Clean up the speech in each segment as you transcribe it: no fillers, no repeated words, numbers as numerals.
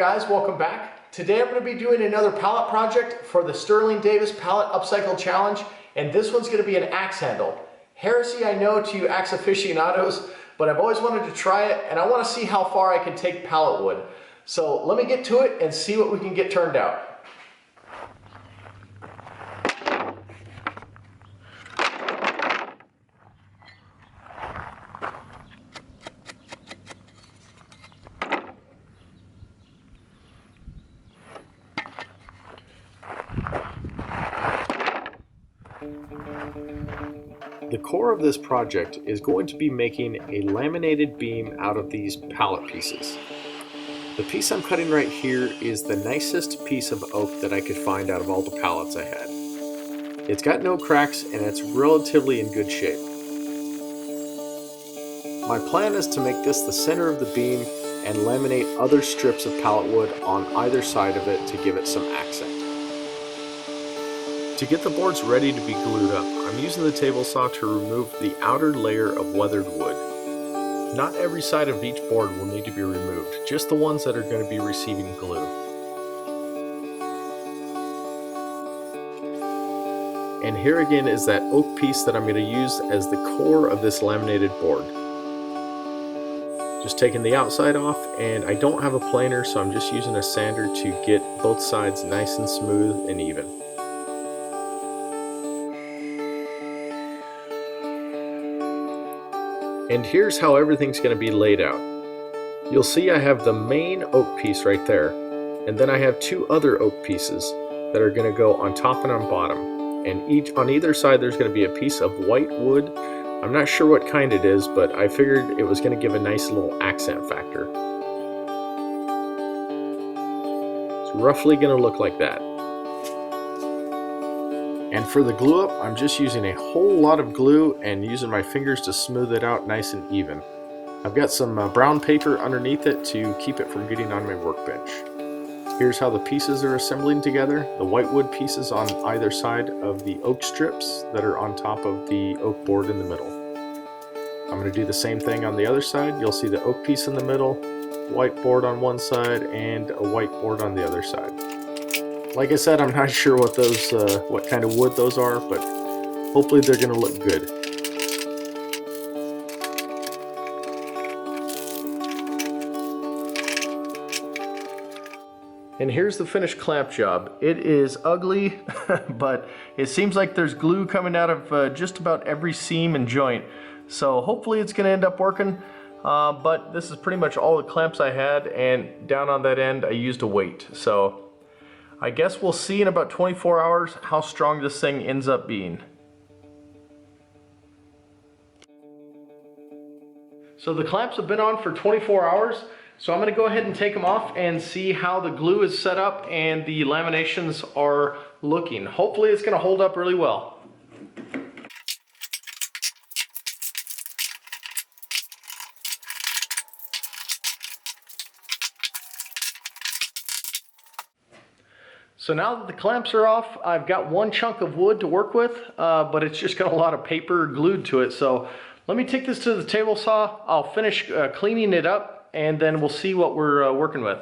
guys, welcome back. Today I'm going to be doing another pallet project for the Sterling Davis Pallet Upcycle Challenge, and this one's going to be an axe handle. Heresy, I know, to you axe aficionados, but I've always wanted to try it, and I want to see how far I can take pallet wood. So let me get to it and see what we can get turned out. The core of this project is going to be making a laminated beam out of these pallet pieces. The piece I'm cutting right here is the nicest piece of oak that I could find out of all the pallets I had. It's got no cracks and it's relatively in good shape. My plan is to make this the center of the beam and laminate other strips of pallet wood on either side of it to give it some accent. To get the boards ready to be glued up, I'm using the table saw to remove the outer layer of weathered wood. Not every side of each board will need to be removed, just the ones that are going to be receiving glue. And here again is that oak piece that I'm going to use as the core of this laminated board. Just taking the outside off, and I don't have a planer, so I'm just using a sander to get both sides nice and smooth and even. And here's how everything's going to be laid out. You'll see I have the main oak piece right there, and then I have two other oak pieces that are going to go on top and on bottom. And on either side there's going to be a piece of white wood. I'm not sure what kind it is, but I figured it was going to give a nice little accent factor. It's roughly going to look like that. And for the glue up, I'm just using a whole lot of glue and using my fingers to smooth it out nice and even. I've got some brown paper underneath it to keep it from getting on my workbench. Here's how the pieces are assembling together. The white wood pieces on either side of the oak strips that are on top of the oak board in the middle. I'm going to do the same thing on the other side. You'll see the oak piece in the middle, white board on one side, and a white board on the other side. Like I said, I'm not sure what what kind of wood those are, but hopefully they're going to look good. And here's the finished clamp job. It is ugly, but it seems like there's glue coming out of just about every seam and joint. So hopefully it's going to end up working. But this is pretty much all the clamps I had, and down on that end I used a weight. So I guess we'll see in about 24 hours how strong this thing ends up being. So the clamps have been on for 24 hours, so I'm going to go ahead and take them off and see how the glue is set up and the laminations are looking. Hopefully it's going to hold up really well. So now that the clamps are off, I've got one chunk of wood to work with, but it's just got a lot of paper glued to it. So let me take this to the table saw. I'll finish cleaning it up, and then we'll see what we're working with.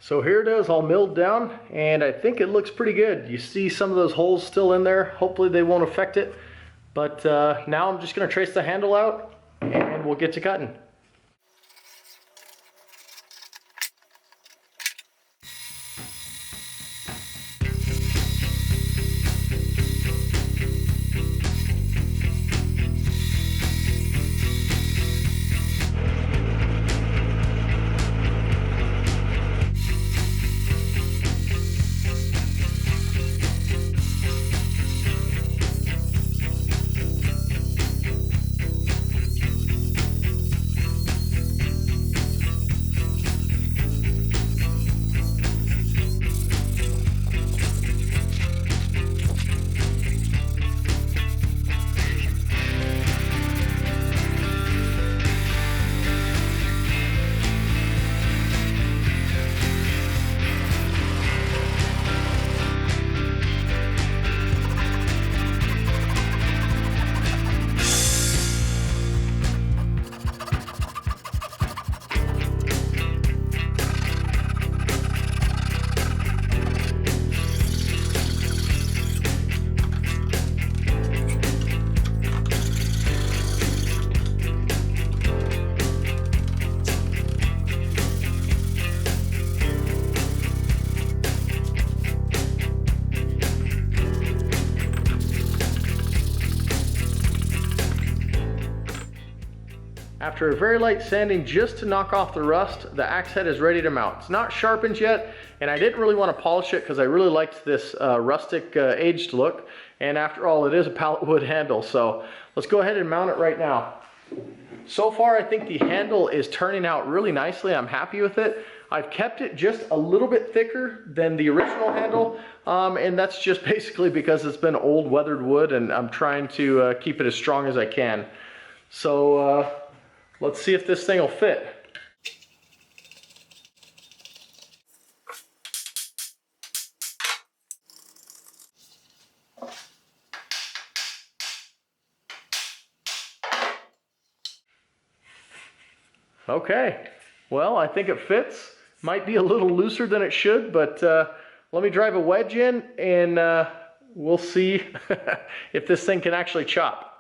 So here it is, all milled down, and I think it looks pretty good. You see some of those holes still in there. Hopefully they won't affect it. But now I'm just going to trace the handle out, and we'll get to cutting. After a very light sanding just to knock off the rust, the axe head is ready to mount. It's not sharpened yet, and I didn't really want to polish it because I really liked this rustic aged look. And after all, it is a pallet wood handle, so let's go ahead and mount it right now. So far, I think the handle is turning out really nicely. I'm happy with it. I've kept it just a little bit thicker than the original handle, and that's just basically because it's been old weathered wood, and I'm trying to keep it as strong as I can. So let's see if this thing will fit. Okay, well, I think it fits. Might be a little looser than it should, but let me drive a wedge in and we'll see if this thing can actually chop.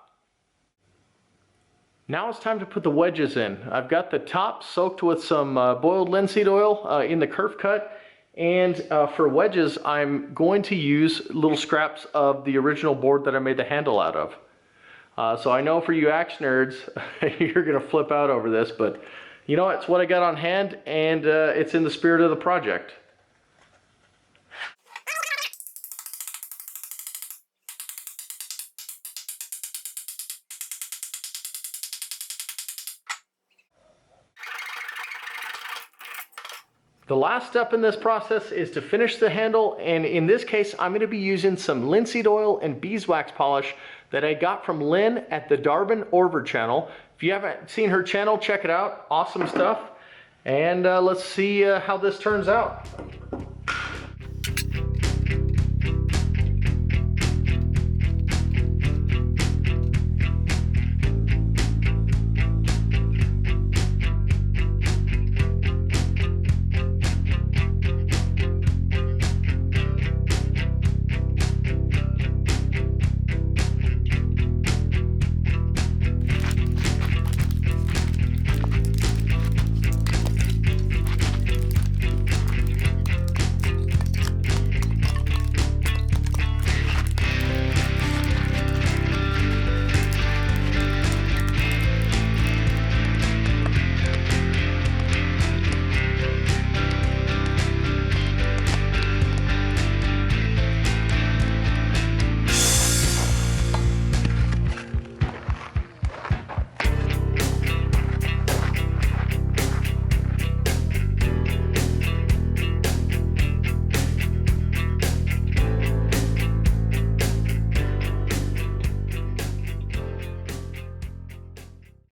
Now it's time to put the wedges in. I've got the top soaked with some boiled linseed oil in the kerf cut, and for wedges I'm going to use little scraps of the original board that I made the handle out of. So I know for you axe nerds, you're gonna flip out over this, but you know, it's what I got on hand, and it's in the spirit of the project. The last step in this process is to finish the handle, and in this case I'm going to be using some linseed oil and beeswax polish that I got from Lynn at the Darbin Orver channel. If you haven't seen her channel, check it out. Awesome stuff. And let's see how this turns out.